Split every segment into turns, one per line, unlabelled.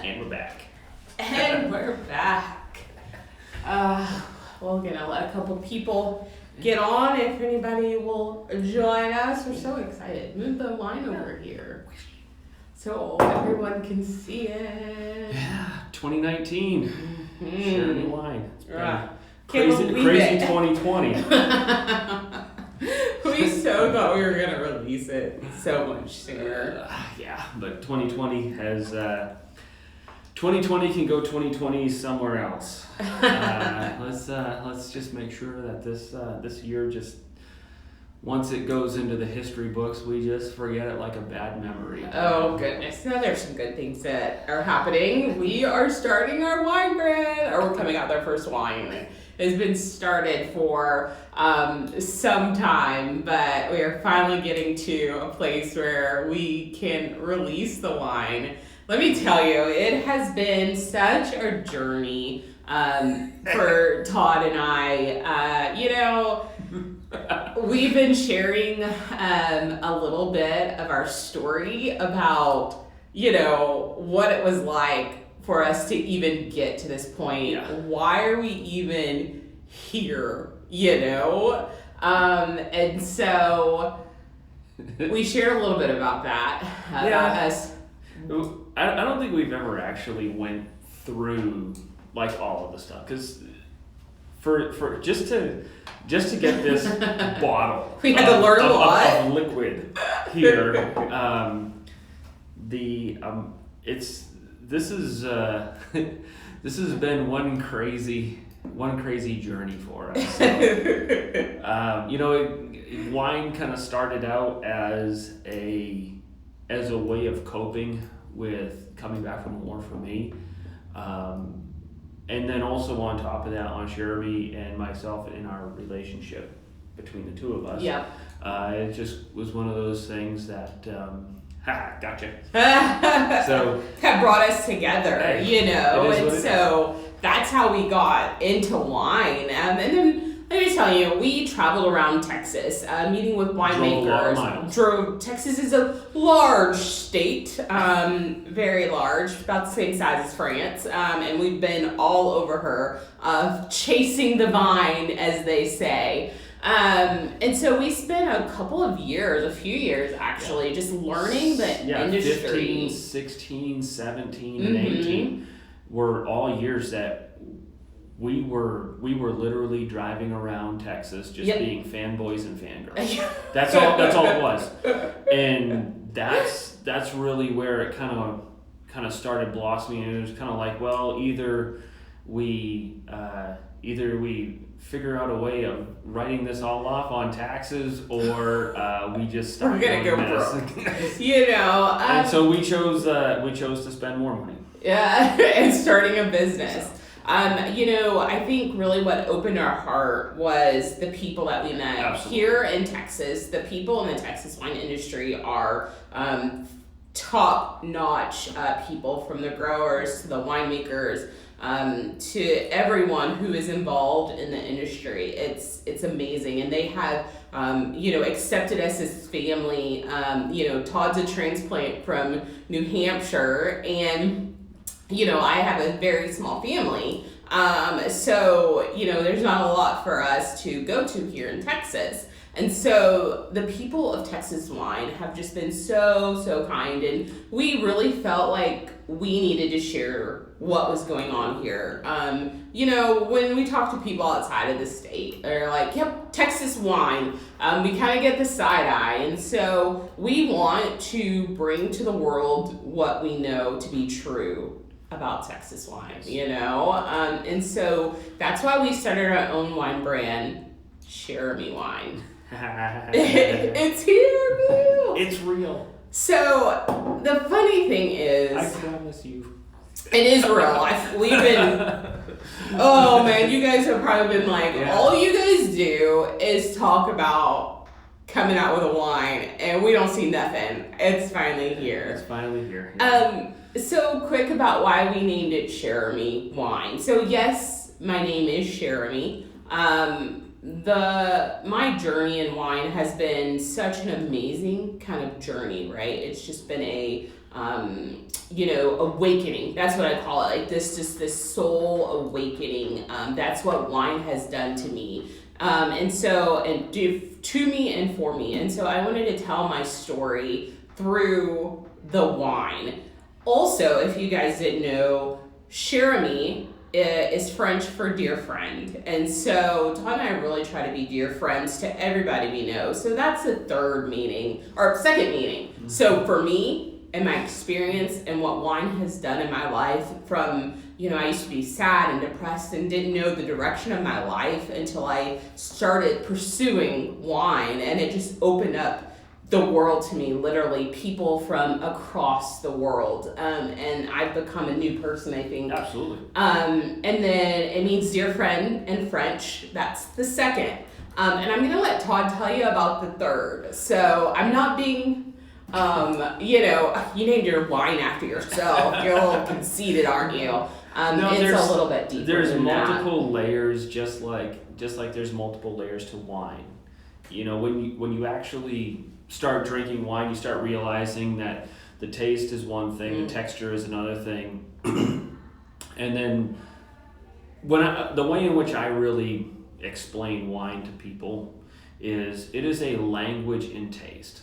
And we're back.
And we're back. We're gonna let a couple people get on if anybody will join us. We're so excited. Move the line over here so everyone can see it.
Yeah, 2019. Cheramie Wine. It's been crazy 2020.
We so thought we were gonna release it so much sooner.
Yeah, but 2020 has 2020 can go 2020 somewhere else. Let's just make sure that this year, just once it goes into the history books, we just forget it like a bad memory.
Oh goodness! Now there's some good things that are happening. We are starting our wine brand, or we're coming out with our first wine. It's been started for some time, but we are finally getting to a place where we can release the wine. Let me tell you, it has been such a journey for Todd and I. We've been sharing a little bit of our story about, what it was like for us to even get to this point.
Yeah.
Why are we even here, And so we shared a little bit about that. About us.
I don't think we've ever actually went through like all of the stuff, because for just to get this bottle,
we had to learn a lot
of liquid here. This has been one crazy journey for us. So, wine kind of started out as a way of coping with coming back from war for me. And then also on top of that, on Cheramie and myself in our relationship between the two of us.
Yeah.
It just was one of those things that, gotcha. So
that brought us together, and so that's how we got into wine. And then let me tell you, we traveled around Texas, meeting with winemakers. Texas is a large state, very large, about the same size as France, and we've been all over her, chasing the vine, as they say. And so we spent a few years actually, just learning the industry.
15, 16, 17, and 18 were all years that we were literally driving around Texas, just being fanboys and fangirls. That's all it was. And that's really where it kind of started blossoming. And it was kind of like, well, either we figure out a way of writing this all off on taxes, or we just start.
We're gonna go broke.
And so we chose to spend more money.
Yeah, and starting a business. I think really what opened our heart was the people that we met.
Absolutely.
Here in Texas. The people in the Texas wine industry are top-notch people, from the growers to the winemakers, to everyone who is involved in the industry. It's amazing, and they have accepted us as family. Todd's a transplant from New Hampshire, and I have a very small family. So there's not a lot for us to go to here in Texas. And so the people of Texas Wine have just been so kind, and we really felt like we needed to share what was going on here. When we talk to people outside of the state, they're like, yep, Texas wine. We kind of get the side eye. And so we want to bring to the world what we know to be true about Texas wine, and so that's why we started our own wine brand, Cheramie Wine. It's here, boo!
It's real.
So the funny thing is,
I promise you,
it is real. We've been. Oh man, you guys have probably been like, all you guys do is talk about coming out with a wine, and we don't see nothing. It's finally here.
It's finally here.
So quick about why we named it Cheramie Wine. So yes, my name is Cheramie. My journey in wine has been such an amazing kind of journey, right? It's just been awakening. That's what I call it. Like this soul awakening. That's what wine has done to me. To me and for me. And so I wanted to tell my story through the wine. Also, if you guys didn't know, Cheramie is French for dear friend. And so Todd and I really try to be dear friends to everybody we know. So that's the second meaning. Mm-hmm. So for me and my experience and what wine has done in my life from, I used to be sad and depressed and didn't know the direction of my life until I started pursuing wine, and it just opened up the world to me, literally people from across the world. And I've become a new person, I think.
Absolutely.
And then it means dear friend in French. That's the second. And I'm going to let Todd tell you about the third. So I'm not being, you named your wine after yourself. You're a little conceited, aren't you?
No,
it's a little bit deeper.
There's
than
multiple layers, just like there's multiple layers to wine. When you actually start drinking wine, you start realizing that the taste is one thing, the texture is another thing, and then the way in which I really explain wine to people is it is a language in taste,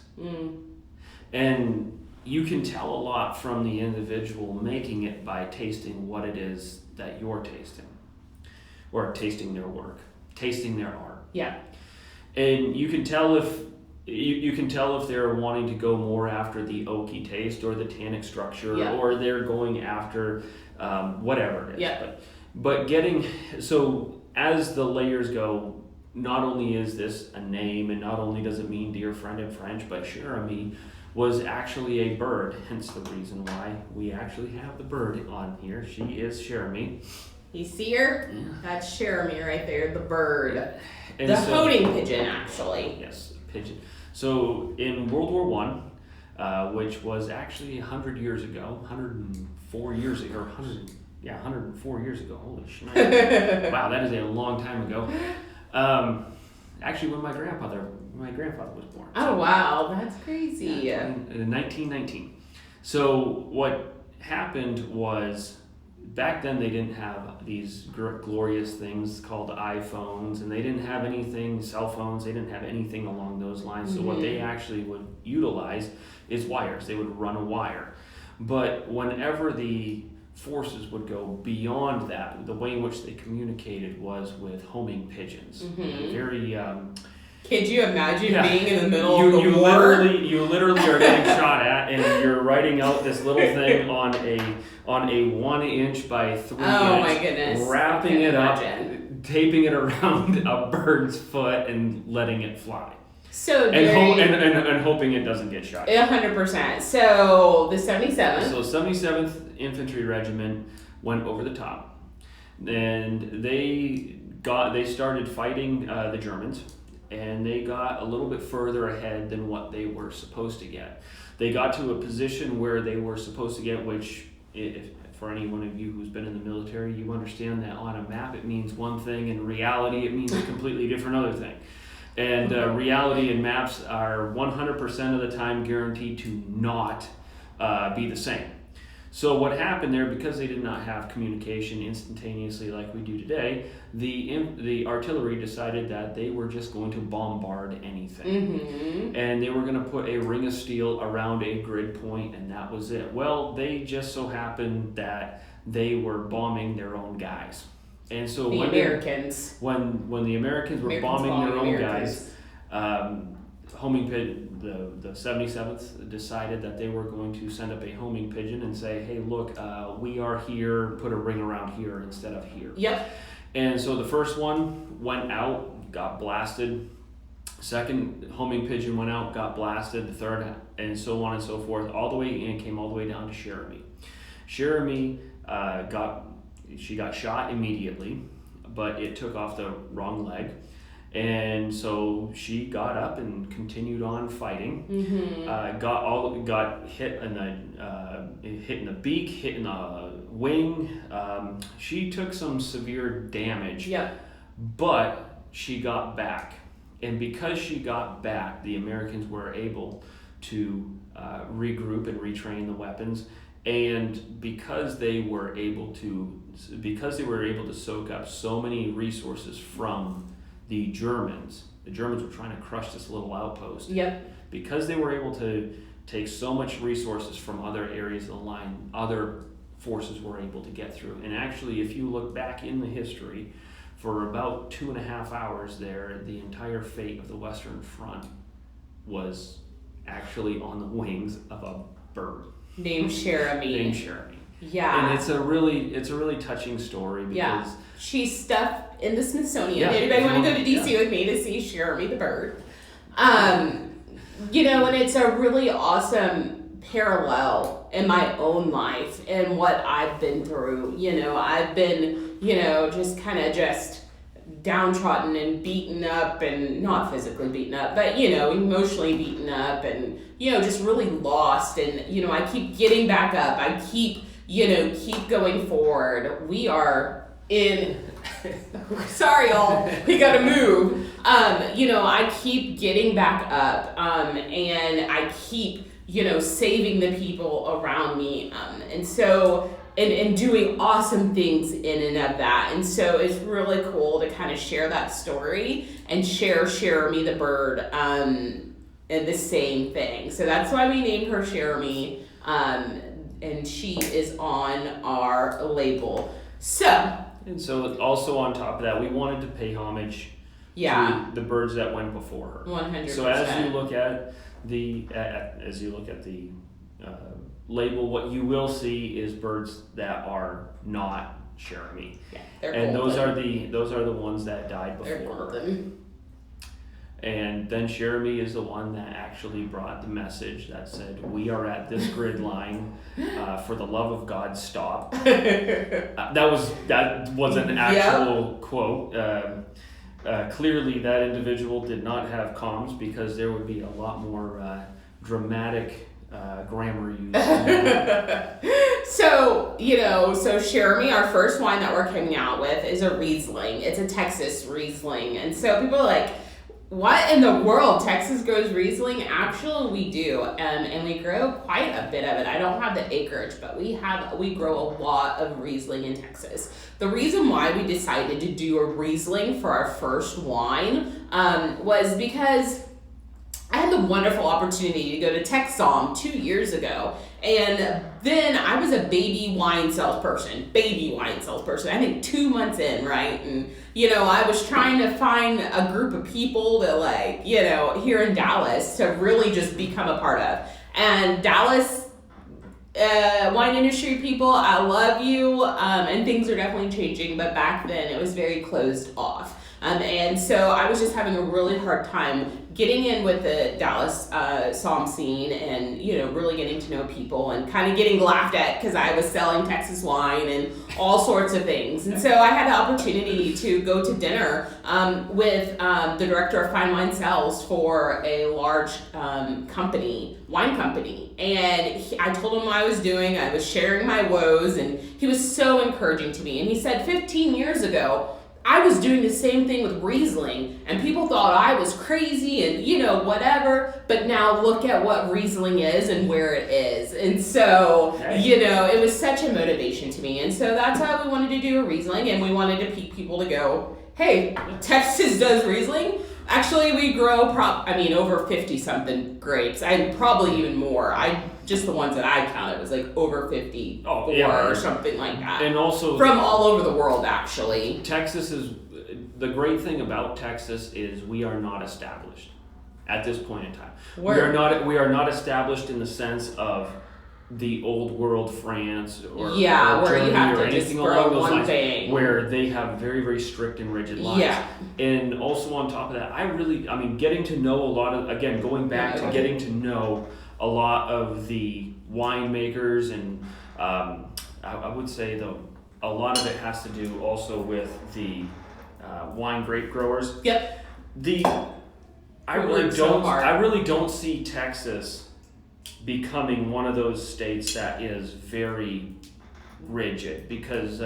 and you can tell a lot from the individual making it by tasting what it is that you're tasting, or tasting their work, tasting their art.
Yeah.
And you can tell if they're wanting to go more after the oaky taste or the tannic structure, or they're going after whatever it is.
Yeah.
But so as the layers go, not only is this a name, and not only does it mean dear friend in French, but Cheramie was actually a bird, hence the reason why we actually have the bird on here. She is Cheramie.
You see her? Yeah. That's Cheramie right there, the bird.
And
the honing pigeon, actually.
Yes, pigeon. So in World War I, which was actually 100 years ago, 104 years ago, 104 years ago. Holy shit! Wow, that is a long time ago. Actually, when my grandfather was born.
Oh wow, that's crazy.
In 1919. So what happened was, back then they didn't have these glorious things called iPhones, and they didn't have cell phones, they didn't have anything along those lines. So what they actually would utilize is wires. They would run a wire. But whenever the forces would go beyond that, the way in which they communicated was with homing pigeons. Very...
Could you imagine being in the middle of the war?
You literally are getting shot at, and you're writing out this little thing on a 1 inch by 3 inch.
Oh my goodness!
Wrapping it up, taping it around a bird's foot, and letting it fly.
So
and hoping it doesn't get shot.
100%. So the 77th.
So 77th Infantry Regiment went over the top, and they started fighting the Germans. And they got a little bit further ahead than what they were supposed to get. They got to a position where they were supposed to get, which, if for any one of you who's been in the military, you understand that on a map it means one thing, in reality it means a completely different other thing. And reality and maps are 100% of the time guaranteed to not be the same. So what happened there, because they did not have communication instantaneously like we do today, the artillery decided that they were just going to bombard anything. And they were going to put a ring of steel around a grid point, and that was it. Well, they just so happened that they were bombing their own guys. And so when the Americans were bombing their own guys, homing pigeon, the 77th decided that they were going to send up a homing pigeon and say, hey, look, we are here, put a ring around here instead of here.
Yep.
And so the first one went out, got blasted. Second homing pigeon went out, got blasted. The third, and so on and so forth, came all the way down to Cheramie. Cheramie got shot immediately, but it took off the wrong leg. And so she got up and continued on fighting. Got hit in the beak, hit in the wing. She took some severe damage.
Yep.
But she got back, and because she got back, the Americans were able to regroup and retrain the weapons. And because they were able to soak up so many resources from the Germans were trying to crush this little outpost.
Yep.
Because they were able to take so much resources from other areas of the line, other forces were able to get through. And actually, if you look back in the history, for about 2.5 hours there, the entire fate of the Western Front was actually on the wings of a bird
named Cheramie. Yeah.
And it's a really touching story because
she's stuffed in the Smithsonian.
Yeah,
Anybody want to go to DC with me to see Cheramie the bird? And it's a really awesome parallel in my own life and what I've been through. I've been, just downtrodden and beaten up, and not physically beaten up, but, emotionally beaten up, and, just really lost. And, I keep getting back up. I keep going forward. We are in, sorry y'all, we gotta move. I keep getting back up, and I keep, saving the people around me, and doing awesome things in and of that. And so it's really cool to kind of share that story and share Cheramie the bird, and the same thing. So that's why we named her Cheramie, and she is on our label.
And so also on top of that, we wanted to pay homage to the birds that went before her.
100%.
So as you look at the label, what you will see is birds that are not Cheramie.
Yeah, they're
and
golden.
those are the ones that died before
They're
her.
golden.
And then Cheramie is the one that actually brought the message that said, "We are at this grid line. For the love of God, stop." That was an actual quote. Clearly, that individual did not have comms, because there would be a lot more dramatic grammar used.
So Cheramie, our first wine that we're coming out with, is a Riesling. It's a Texas Riesling. And so people are like, what in the world? Texas grows Riesling? Actually, we do, and we grow quite a bit of it. I don't have the acreage, but we grow a lot of Riesling in Texas. The reason why we decided to do a Riesling for our first wine was because I had the wonderful opportunity to go to TechSom 2 years ago, and then I was a baby wine salesperson. I think 2 months in, right? And I was trying to find a group of people to here in Dallas to really just become a part of. And Dallas wine industry people, I love you, and things are definitely changing, but back then it was very closed off. And so I was just having a really hard time getting in with the Dallas SOM scene, and really getting to know people, and kind of getting laughed at because I was selling Texas wine and all sorts of things. And so I had the opportunity to go to dinner with the director of fine wine sales for a large wine company, and I told him what I was doing. I was sharing my woes, and he was so encouraging to me. And he said, 15 years ago, I was doing the same thing with Riesling, and people thought I was crazy and, whatever, but now look at what Riesling is and where it is. And so, it was such a motivation to me. And so that's how we wanted to do a Riesling, and we wanted to pique people to go, hey, Texas does Riesling? Actually, we grow over 50-something grapes, and probably even more. Just the ones that I counted was like over 54 or something like that. And also from all over the world, actually.
Texas is, the great thing about Texas is we are not established at this point in time. We are not established in the sense of the old world France or
where
Germany,
you have
or
to just
anything
grow
along those
one
lines,
thing,
where they have very, very strict and rigid lines.
Yeah.
And also on top of that, getting to know a lot of, again, going back to getting to know a lot of the winemakers, and I would say though a lot of it has to do also with the wine grape growers.
Yep.
I really don't see Texas becoming one of those states that is very rigid because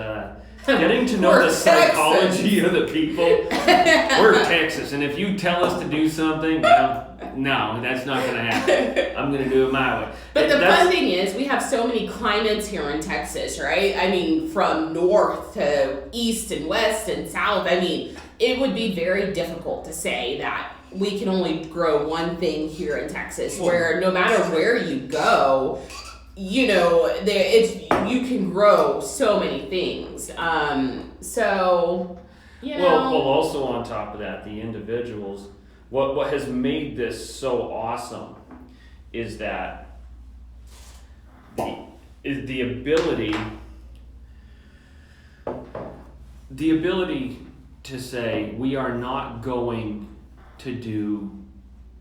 getting to know the
We're
psychology of the people. We're Texas, and if you tell us to do something, no, that's not going to happen. I'm going to do it my way.
But the fun thing is, we have so many climates here in Texas, right? I mean, from north to east and west and south. I mean, it would be very difficult to say that we can only grow one thing here in Texas, where no matter where you go, you know, you can grow so many things. So, you know.
Well, also on top of that, the individuals, what has made this so awesome is that the ability to say we are not going to do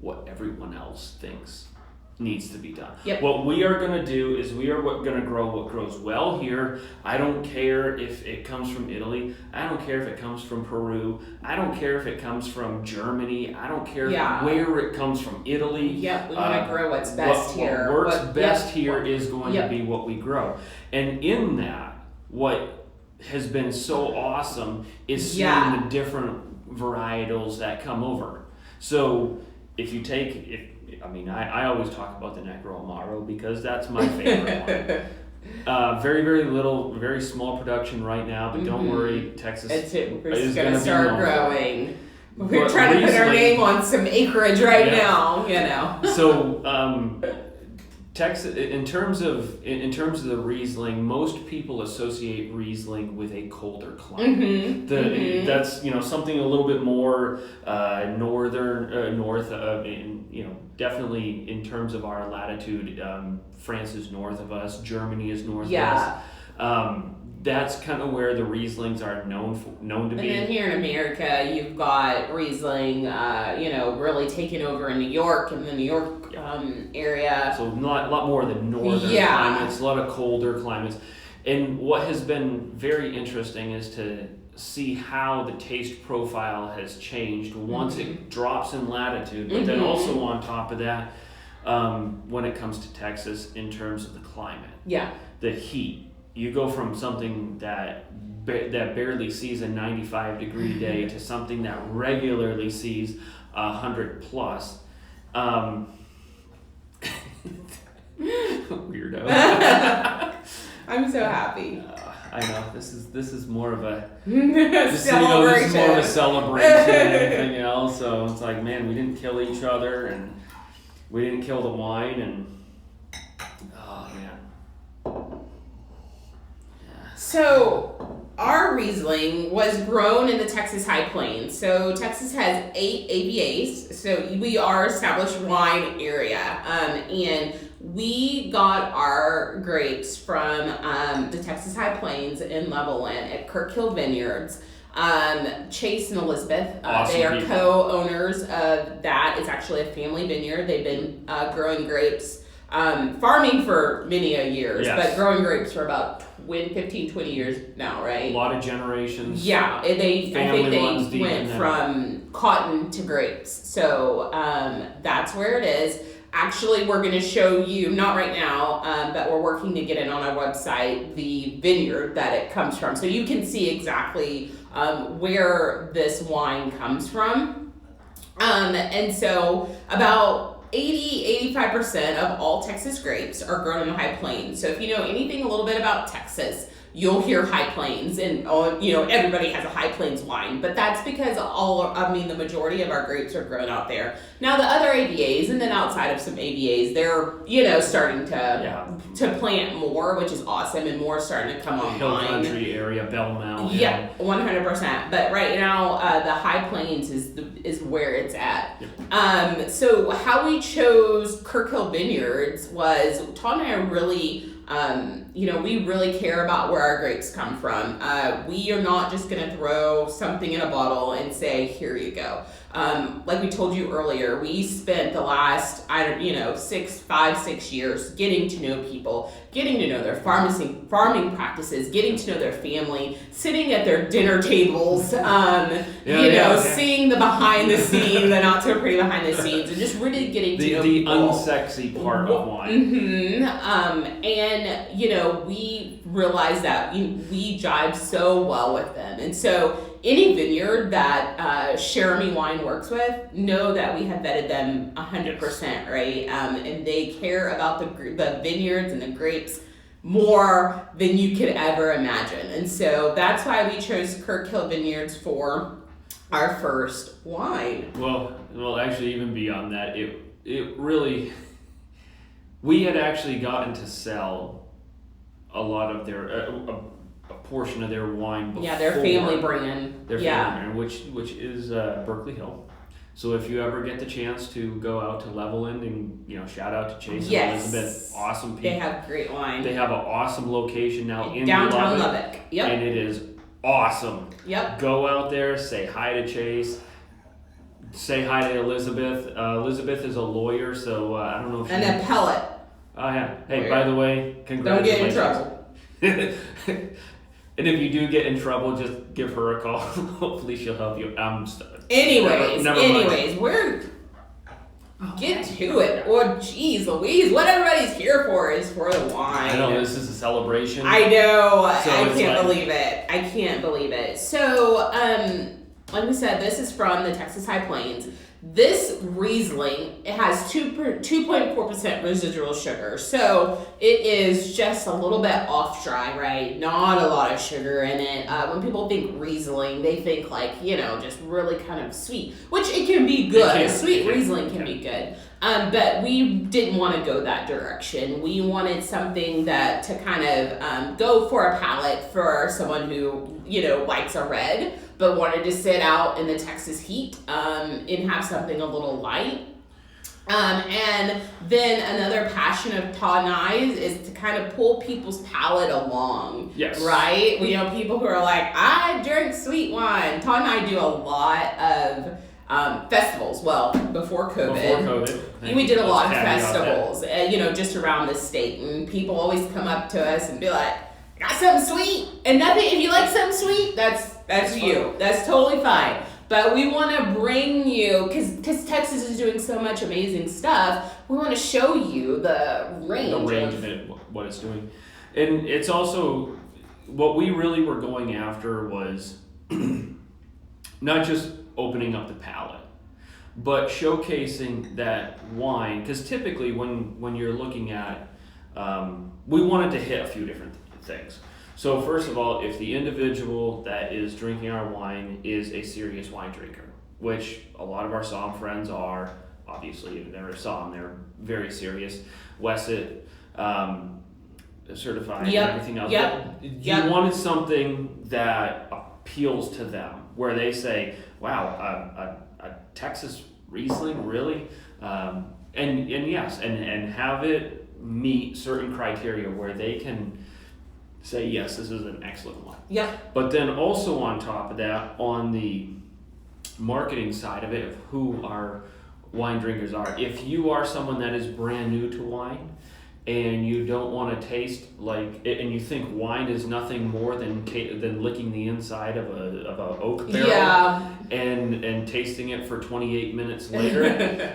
what everyone else thinks needs to be done.
Yep.
What we are going to do is we are going to grow what grows well here. I don't care if it comes from Italy. I don't care if it comes from Peru. I don't care if it comes from Germany. I don't care where it comes from Italy.
Yep, we want to grow what's best here.
What works best here is going to be what we grow. And in that, what has been so awesome is seeing the different varietals that come over. So if you take, I always talk about the Negro Amaro because that's my favorite one. Very, very little, very small production right now, but don't worry, Texas is going to
start growing. We're trying to put our name on some acreage right now, you know. So
Texas, in terms of the Riesling, most people associate Riesling with a colder climate. That's something a little bit more north of, definitely in terms of our latitude. France is north of us. Germany is north of us. That's kind of where the Rieslings are known to be.
And then here in America, you've got Riesling, really taking over in New York and the New York area.
So a lot more of the northern climates, a lot of colder climates. And what has been very interesting is to see how the taste profile has changed once it drops in latitude, but then also on top of that, when it comes to Texas in terms of the climate.
Yeah.
The heat. You go from something that barely sees a 95-degree day to something that regularly sees 100 plus. Weirdo.
I'm so happy.
I know this is more of a
celebration.
This is more of a celebration than anything else. So it's like, man, we didn't kill each other and we didn't kill the wine and oh man.
So our Riesling was grown in the Texas High Plains. So Texas has 8 AVAs. So we are established wine area. And we got our grapes from the Texas High Plains in Levelland at Kirkhill Vineyards. Chase and Elizabeth,
awesome
they are
people.
Co-owners of that. It's actually a family vineyard. They've been growing grapes, farming for many years, but growing grapes for about 15, 20 years now, right?
A lot of generations.
Yeah, I think they went from cotton to grapes. So that's where it is. Actually, we're going to show you, not right now, but we're working to get it on our website, the vineyard that it comes from. So you can see exactly where this wine comes from. And so about 80-85% of all Texas grapes are grown in the High Plains. So if you know anything a little bit about Texas, you'll hear High Plains, and everybody has a High Plains wine, but that's because the majority of our grapes are grown out there. Now the other AVAs, and then outside of some AVAs, they're starting to plant more, which is awesome, and more starting to come online.
Hill Country area, Bellmount.
Yeah, 100%. But right now, the High Plains is where it's at. Yep. So how we chose Kirkhill Vineyards was Todd and I are really. We really care about where our grapes come from. We are not just going to throw something in a bottle and say, here you go. like we told you earlier, we spent the last, 6 years getting to know people, getting to know their farming practices, getting to know their family, sitting at their dinner tables, seeing the behind the scenes, the not so pretty behind the scenes, and just really getting to know
the
people.
Unsexy part of wine.
And we realized that we jive so well with them, and so any vineyard that Cheramie Wine works with, know that we have vetted them 100%, right? And they care about the vineyards and the grapes more than you could ever imagine. And so that's why we chose Kirk Hill Vineyards for our first wine.
Well, actually, even beyond that, it really, we had actually gotten to sell a lot of their a portion of their wine before.
Yeah, their family brand.
Their family brand, which is Berkeley Hill. So if you ever get the chance to go out to Levelland and shout out to Chase and Elizabeth, awesome people.
They have great wine.
They have an awesome location now in
downtown Lubbock. Yep.
And it is awesome.
Yep.
Go out there, say hi to Chase. Say hi to Elizabeth. Elizabeth is a lawyer, so I don't know if
and a pellet.
Oh yeah. Hey,
lawyer.
By the way, congratulations.
Don't get in trouble.
And if you do get in trouble, just give her a call. Hopefully she'll help you.
Anyways, we're get to it. Or geez Louise, what everybody's here for is for the wine.
I know, this is a celebration.
I know.
So
I can't believe it. I can't believe it. So, like we said, this is from the Texas High Plains. This Riesling, it has 2.4% residual sugar, so it is just a little bit off dry, right? Not a lot of sugar in it. When people think Riesling, they think just really kind of sweet, which it can be good. A sweet Riesling can be good. But we didn't want to go that direction. We wanted something to kind of go for a palate for someone who, likes a red, but wanted to sit out in the Texas heat and have something a little light. And then another passion of Todd and I's is to kind of pull people's palate along.
Yes.
Right? People who are like, I drink sweet wine. Todd and I do a lot of festivals. Well, before COVID. We did a lot of festivals, just around the state. And people always come up to us and be like, I got something sweet. And nothing, if you like something sweet, that's you. Fine. That's totally fine. But we want to bring you, because Texas is doing so much amazing stuff, we want to show you the range.
Of it, what it's doing. And it's also, what we really were going after was not just opening up the palate, but showcasing that wine, because typically when you're looking at, we wanted to hit a few different things. So first of all, if the individual that is drinking our wine is a serious wine drinker, which a lot of our Somm friends are, obviously they're Somm, they're very serious, Wesset, certified and everything else. You wanted something that appeals to them, where they say, wow, a Texas Riesling, really? And yes, and have it meet certain criteria where they can say, yes, this is an excellent wine.
Yeah.
But then also on top of that, on the marketing side of it, of who our wine drinkers are, if you are someone that is brand new to wine and you don't want to taste like it, and you think wine is nothing more than licking the inside of a oak barrel and tasting it for 28 minutes later,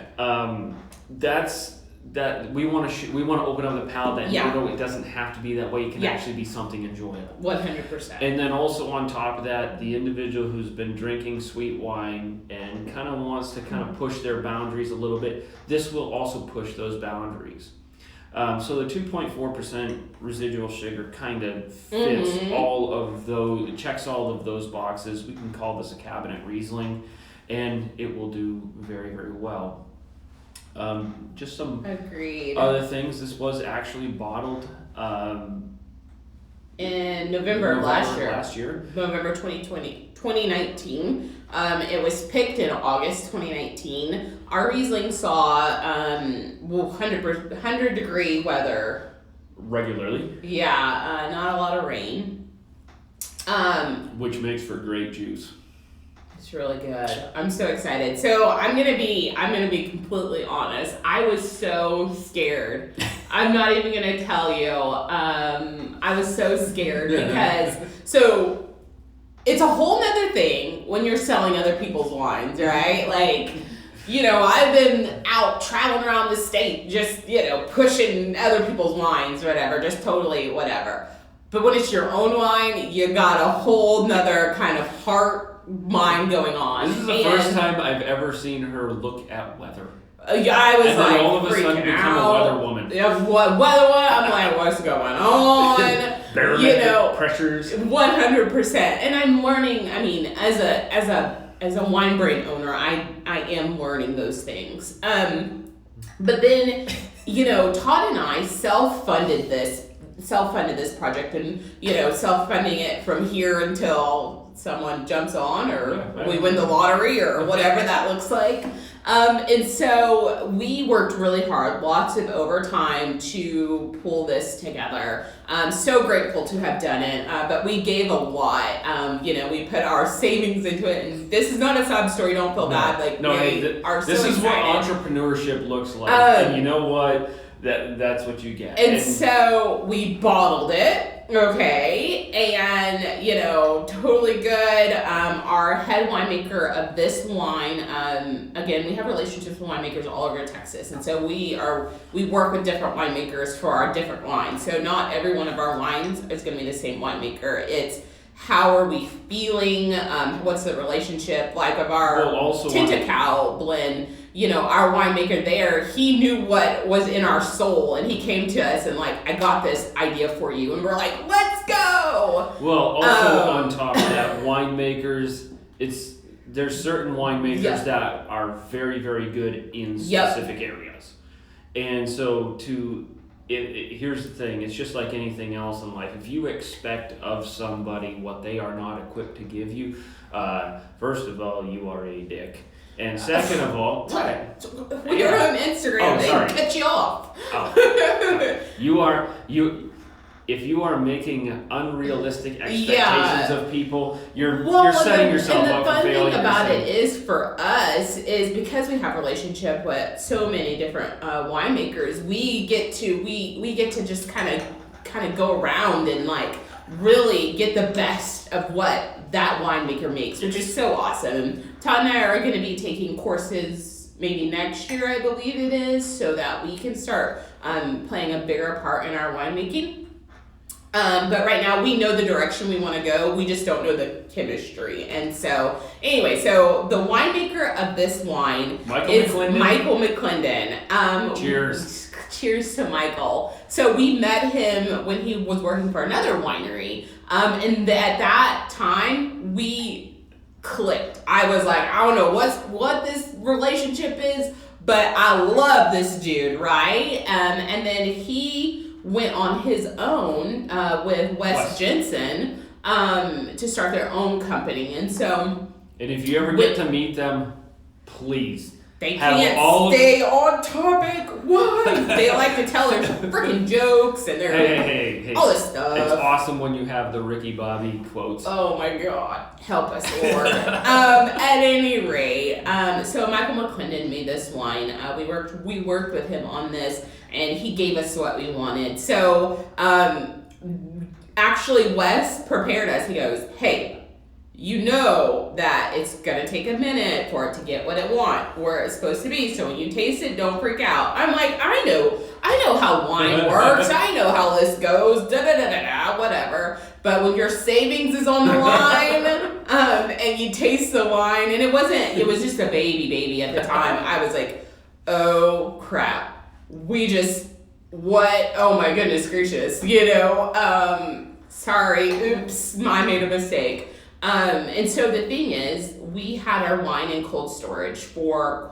that we want to open up the palate that it doesn't have to be that way. It can actually be something enjoyable.
100%.
And then also on top of that, the individual who's been drinking sweet wine and kind of wants to kind of push their boundaries a little bit, this will also push those boundaries. So the 2.4% residual sugar kind of fits checks all of those boxes. We can call this a Cabernet Riesling, and it will do very, very well. Just some other things. This was actually bottled
in November last year. November 2019. It was picked in August 2019. Our Riesling saw 100 degree weather
regularly.
Yeah, not a lot of rain.
Which makes for great juice.
It's really good. I'm so excited. So I'm gonna be completely honest. I was so scared. I'm not even gonna tell you. I was so scared because it's a whole nother thing when you're selling other people's wines, right? Like, I've been out traveling around the state, just pushing other people's wines, whatever, just totally whatever. But when it's your own wine, you got a whole nother kind of heart mind going on.
This is the first time I've ever seen her look at weather.
Yeah, I was
and
like,
then all of a sudden
freaking
become
out.
a weather woman.
Yeah, weather woman. I'm like, what's going on?
Barometric pressures.
100%. And I'm learning. I mean, as a wine brain owner, I am learning those things. But then, Todd and I self-funded this project, and self-funding it from here until someone jumps on, or we win the lottery, or whatever that looks like. And so we worked really hard, lots of overtime to pull this together. I'm so grateful to have done it, but we gave a lot. We put our savings into it, and this is not a sob story, don't feel bad.
This is what entrepreneurship looks like, and you know what? That's what you get.
And so we bottled it. Okay, and totally good. Our head winemaker of this wine, again, we have relationships with winemakers all over Texas, and so we work with different winemakers for our different wines. So not every one of our wines is going to be the same winemaker. It's how are we feeling? What's the relationship like of our Tintacow blend? Our winemaker there, he knew what was in our soul, and he came to us and like, I got this idea for you, and we're like, let's go.
Well, also on top of that, winemakers, there's certain winemakers that are very, very good in specific areas, and so here's the thing, it's just like anything else in life. If you expect of somebody what they are not equipped to give you, first of all, you are a dick. And second of all,
when you're on Instagram, they cut you off.
If you are making unrealistic expectations of people, you're setting yourself up for failure.
And the fun thing about it is, for us, is because we have a relationship with so many different winemakers, we get to just kind of go around and like really get the best of what that winemaker makes, which is so awesome. Todd and I are going to be taking courses maybe next year, I believe it is, so that we can start playing a bigger part in our winemaking. But right now we know the direction we want to go. We just don't know the chemistry. And so anyway, so the winemaker of this wine is Michael McClendon. Cheers to Michael. So we met him when he was working for another winery. And at that time, we clicked. I was like, I don't know what this relationship is, but I love this dude, right? And then he went on his own with Wes Jensen to start their own company. And so...
And if you ever get to meet them, please...
They can't stay on topic. What? They like to tell their freaking jokes and their
hey,
all this stuff.
It's awesome when you have the Ricky Bobby quotes.
Oh my God. Help us, Lord. At any rate, so Michael McClendon made this wine. We worked with him on this, and he gave us what we wanted. So actually, Wes prepared us. He goes, hey, you know that it's gonna take a minute for it to get what it where it's supposed to be. So when you taste it, don't freak out. I'm like, I know how wine works. I know how this goes. Whatever. But when your savings is on the line, and you taste the wine, and it was just a baby at the time. I was like, oh crap. Oh my goodness gracious. Sorry, oops, I made a mistake. And so the thing is, we had our wine in cold storage for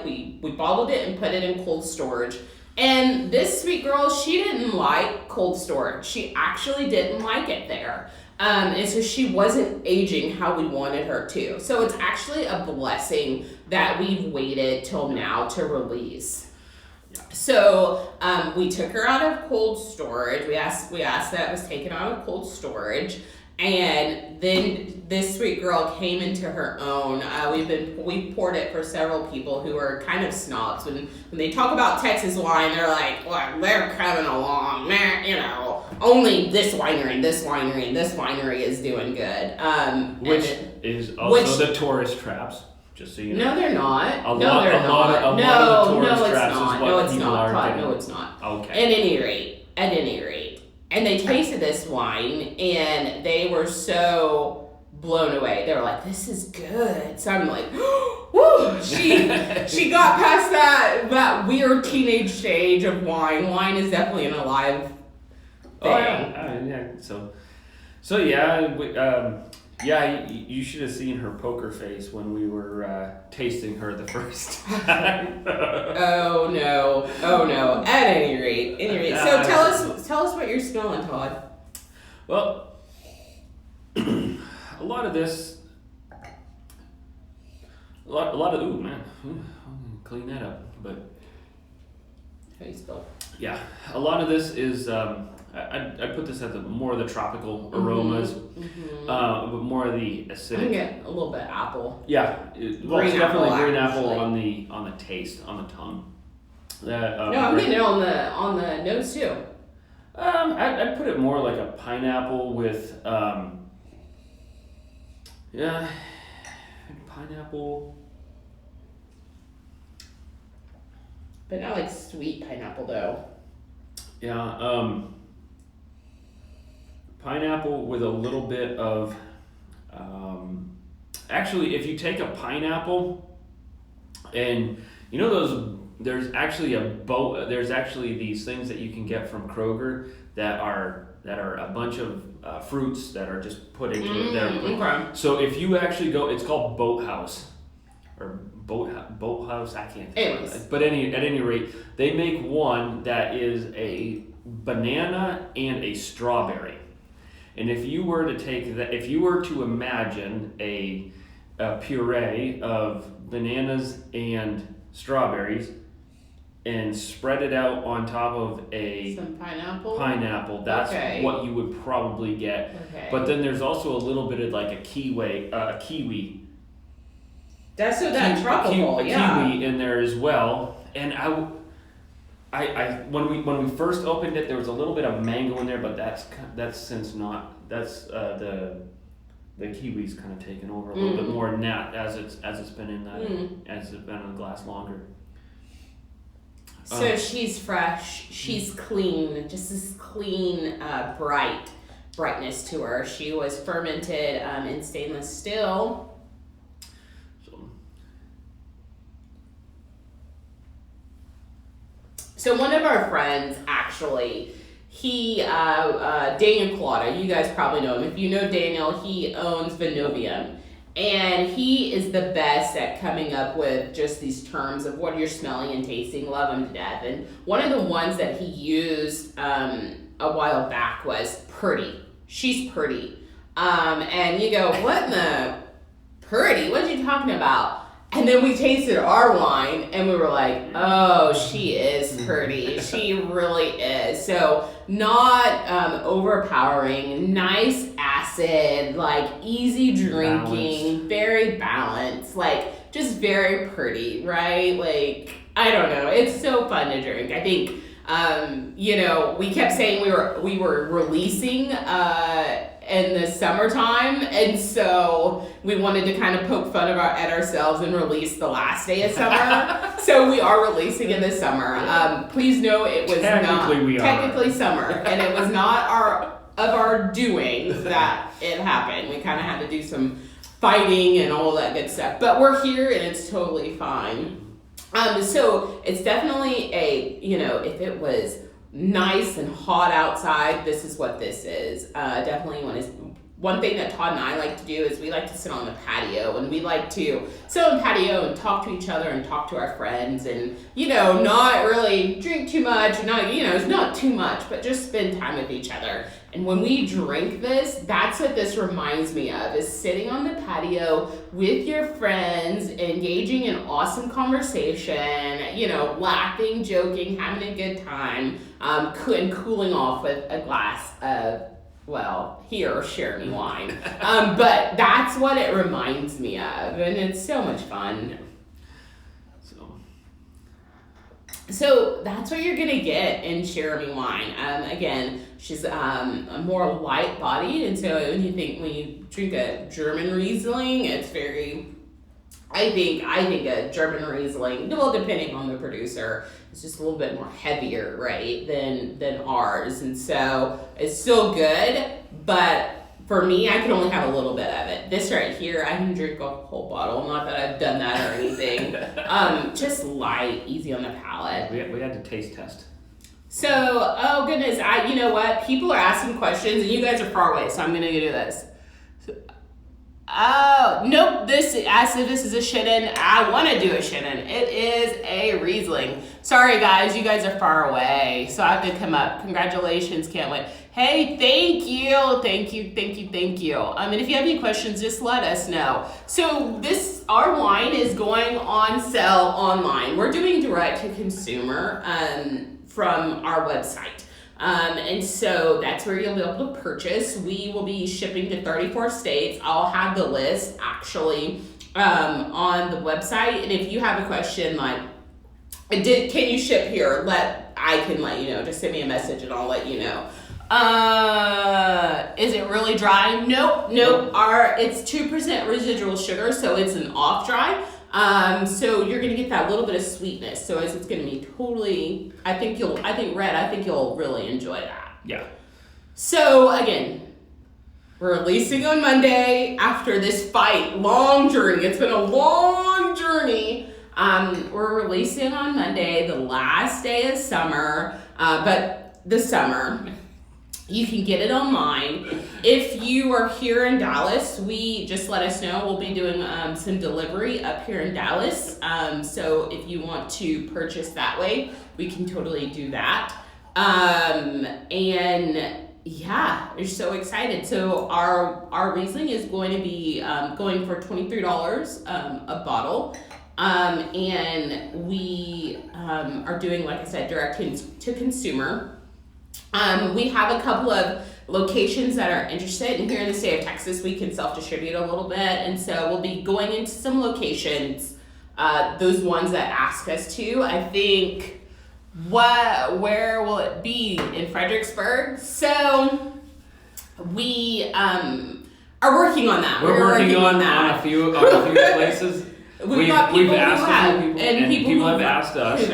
we bottled it and put it in cold storage. And this sweet girl, she didn't like cold storage. She actually didn't like it there. And so she wasn't aging how we wanted her to. So it's actually a blessing that we've waited till now to release. So we took her out of cold storage. We asked that it was taken out of cold storage. And then this sweet girl came into her own. We poured it for several people who are kind of snobs. When they talk about Texas wine, they're like, well, they're coming along, man, you know, only this winery and this winery and this winery is doing good.
Which is also the tourist traps. Just so you know.
No, they're not.
A lot of the tourist traps is what people are getting.
No, it's not.
Okay.
At any rate. And they tasted this wine, and they were so blown away. They were like, this is good. So I'm like, woo! She got past that weird teenage stage of wine. Wine is definitely an alive thing.
Oh, yeah. So yeah, you should have seen her poker face when we were tasting her the first time.
Oh no. At any rate. So tell us what you're smelling, Todd.
Well, a lot of this, ooh man, clean that up. But
How you spell?
Yeah, a lot of this is. I put this at more of the tropical aromas, but more of the acidic.
I can get a little bit apple.
Yeah, it's definitely green apple on the taste, on the tongue.
I'm getting it on the nose too.
I'd put it more like a pineapple with pineapple.
But not like sweet pineapple though.
Yeah, pineapple with a little bit of, actually, if you take a pineapple and, you know there's actually these things that you can get from Kroger that are a bunch of fruits that are just put into it.
Okay.
So if you actually go, it's called Boathouse, or Boathouse, I can't think of it. But at any rate, they make one that is a banana and a strawberry. And if you were to imagine a puree of bananas and strawberries and spread it out on top of
some pineapple,
that's what you would probably get.
Okay.
But then there's also a little bit of like a kiwi.
That's so that tropical,
kiwi in there as well. And I when we first opened it, there was a little bit of mango in there, but that's since not. That's the kiwi's kind of taken over a little bit more than that as it's been in the glass longer.
So she's fresh, she's clean, just this clean, brightness to her. She was fermented in stainless steel. So one of our friends, actually, Daniel Collada, you guys probably know him. If you know Daniel, he owns Vinovium. And he is the best at coming up with just these terms of what you're smelling and tasting. Love him to death. And one of the ones that he used a while back was pretty. She's pretty. And you go, what in the pretty? What are you talking about? And then we tasted our wine and we were like, oh, she is pretty. She really is. So not overpowering, nice acid, like easy drinking, very balanced, like just very pretty, right? Like, I don't know. It's so fun to drink. I think, we kept saying we were releasing in the summertime, and so we wanted to kind of poke fun at ourselves and release the last day of summer. So we are releasing in the summer. Please know it was technically summer, and it was not our doing that it happened. We kind of had to do some fighting and all that good stuff, but we're here and it's totally fine. So it's definitely if it was nice and hot outside, this is what this is. Definitely one thing that Todd and I like to do is we like to sit on the patio, and we like to sit on the patio and talk to each other and talk to our friends, and not really drink too much, it's not too much, but just spend time with each other. And when we drink this, that's what this reminds me of, is sitting on the patio with your friends, engaging in awesome conversation, laughing, joking, having a good time, and cooling off with a glass of Cheramie Wine. But that's what it reminds me of, and it's so much fun. So that's what you're gonna get in Cheramie Wine. Again, she's more light bodied, and so when you drink a German Riesling, it's very. I think a German Riesling, well, depending on the producer, it's just a little bit more heavier, right, than ours, and so it's still good, but for me, I can only have a little bit of it. This right here, I can drink a whole bottle. Not that I've done that or anything. Just light, easy on the palate.
We had to taste test.
So, oh goodness, you know what? People are asking questions, and you guys are far away, so I'm gonna do this. Oh, nope, this is a Chenin. I want to do a Chenin. It is a Riesling. Sorry, guys, you guys are far away, so I have to come up. Congratulations, can't wait. Hey, thank you. And if you have any questions, just let us know. So our wine is going on sale online. We're doing direct to consumer from our website. And so that's where you'll be able to purchase. We will be shipping to 34 states. I'll have the list actually on the website. And if you have a question like, can you ship here? I can let you know. Just send me a message and I'll let you know. Is it really dry? Nope. It's 2% residual sugar, so it's an off dry. So you're gonna get that little bit of sweetness. So it's gonna be totally. I think you'll really enjoy that.
Yeah.
So again, we're releasing on Monday after this long journey. It's been a long journey. We're releasing on Monday, the last day of summer. But the summer. You can get it online. If you are here in Dallas, just let us know. We'll be doing some delivery up here in Dallas. So if you want to purchase that way, we can totally do that. And yeah, we're so excited. So our Riesling is going to be going for $23 a bottle. And we are doing, like I said, direct to consumer. We have a couple of locations that are interested, and here in the state of Texas, we can self-distribute a little bit, and so we'll be going into some locations, those ones that ask us to. I think, where will it be? In Fredericksburg? So, we are working on that.
We're working on a few places.
We've got people
who've
asked us,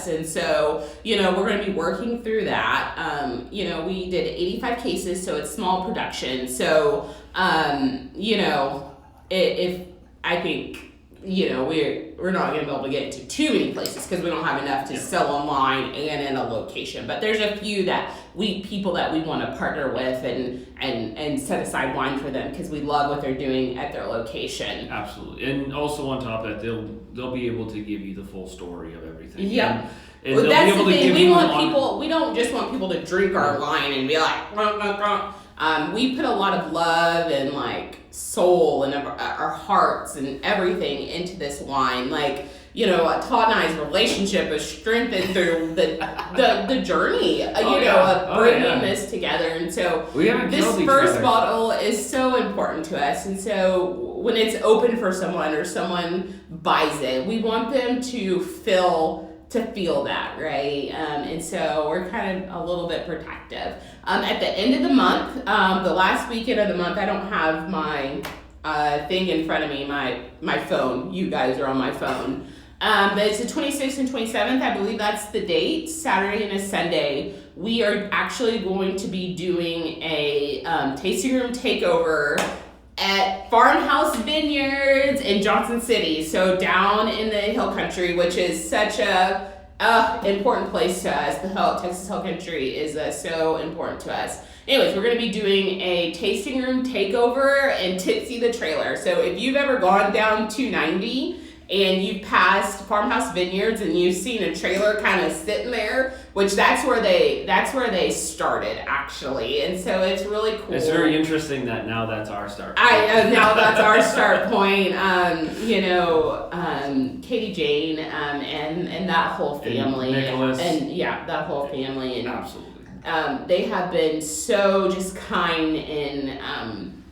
and so we're going to be working through that. We did 85 cases, so it's small production. So if I think we're not going to be able to get into too many places because we don't have enough to sell online and in a location. But there's a few people that we want to partner with and set aside wine for them because we love what they're doing at their location.
Absolutely, and also on top of that, they'll be able to give you the full story of everything.
Yep.
And
well, that's the thing. We don't just want people to drink our wine and be like, we put a lot of love and soul and our hearts and everything into this wine. Todd and I's relationship is strengthened through the journey, of bringing this together. And so this first bottle is so important to us. And so when it's open for someone or someone buys it, we want them to feel that, right? And so we're kind of a little bit protective. At the end of the month, the last weekend of the month, I don't have my thing in front of me, my phone. You guys are on my phone. But it's the 26th and 27th. I believe that's the date, Saturday and a Sunday. We are actually going to be doing a tasting room takeover at Farmhouse Vineyards in Johnson City, so down in the Hill Country, which is such a important place to us. The Texas Hill Country is so important to us. Anyways, we're going to be doing a tasting room takeover in Tipsy the Trailer. So if you've ever gone down 290 and you've passed Farmhouse Vineyards and you've seen a trailer kind of sitting there, which that's where they started actually, and so it's really cool.
It's very interesting that now that's our start point.
Now that's our start point. Katie Jane and that whole family
and Nicholas
and that whole family and
absolutely.
They have been so just kind and,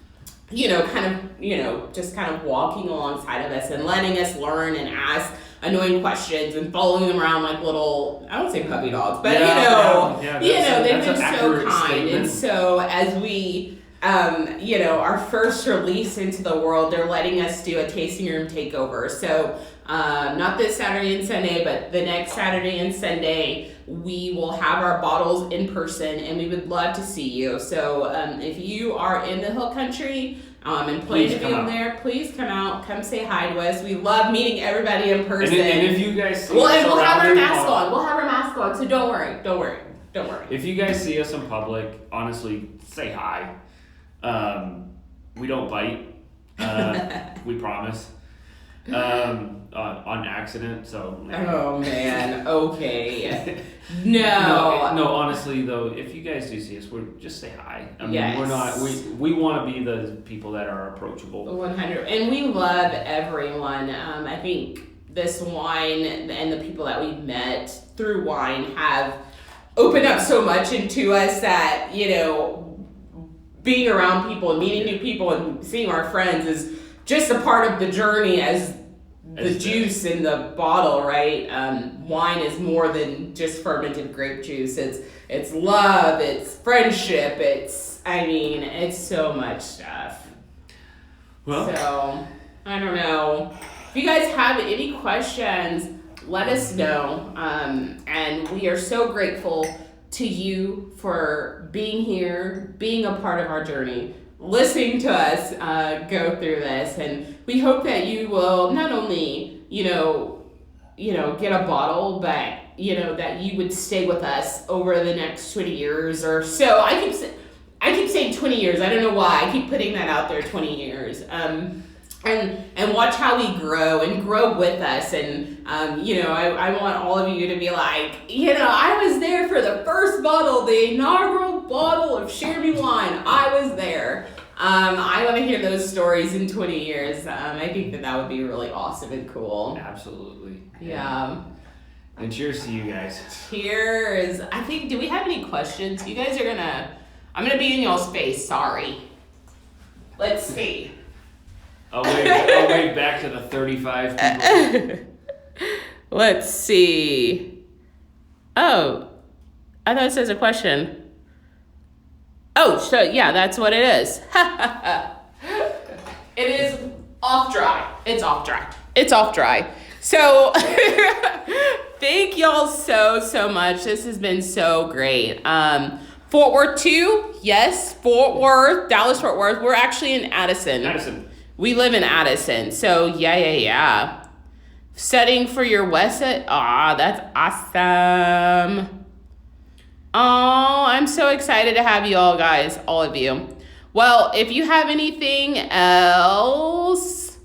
just kind of walking alongside of us and letting us learn and ask annoying questions and following them around like little, I don't say puppy dogs, but they've been so kind. Statement. And so as we, our first release into the world, they're letting us do a tasting room takeover. So not this Saturday and Sunday, but the next Saturday and Sunday, we will have our bottles in person, and we would love to see you. So if you are in the Hill Country and plan to be over there, please come out, come say hi to us. We love meeting everybody in person.
And if you guys see
we'll have our mask on. We'll have our mask on, so don't worry.
If you guys see us in public, honestly, say hi. We don't bite. We promise. On accident, so.
Oh man, okay. No,
honestly though, if you guys do see us, we're just say hi. I mean,
yes.
We're not, we want to be the people that are approachable.
100, and we love everyone. I think this wine and the people that we've met through wine have opened up so much into us that, being around people and meeting new people and seeing our friends is just a part of the journey as the juice in the bottle, right? Wine is more than just fermented grape juice. It's love, it's friendship, it's so much stuff.
Well,
so I don't know. If you guys have any questions, let us know. And we are so grateful to you for being here, being a part of our journey, listening to us go through this, and we hope that you will not only get a bottle, but that you would stay with us over the next 20 years or so. I keep saying 20 years. I don't know why I keep putting that out there, 20 years. And watch how we grow and grow with us. And, I want all of you to be like, I was there for the first bottle, the inaugural bottle of Cheramie Wine. I was there. I want to hear those stories in 20 years. I think that would be really awesome and cool.
Absolutely.
Yeah.
And cheers to you guys.
Cheers. Do we have any questions? You guys I'm going to be in y'all's face. Sorry. Let's see.
I'll wave back to the 35 people.
Let's see. Oh, I thought it says a question. Oh, so yeah, that's what it is. It is off dry. It's off dry. So thank y'all so much. This has been so great. Fort Worth 2, yes, Fort Worth, Dallas, Fort Worth. We're actually in Addison. We live in Addison, so yeah. Setting for your West Side. That's awesome. Oh, I'm so excited to have you all, guys, all of you. Well, if you have anything else,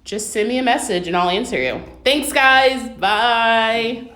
just send me a message and I'll answer you. Thanks, guys. Bye.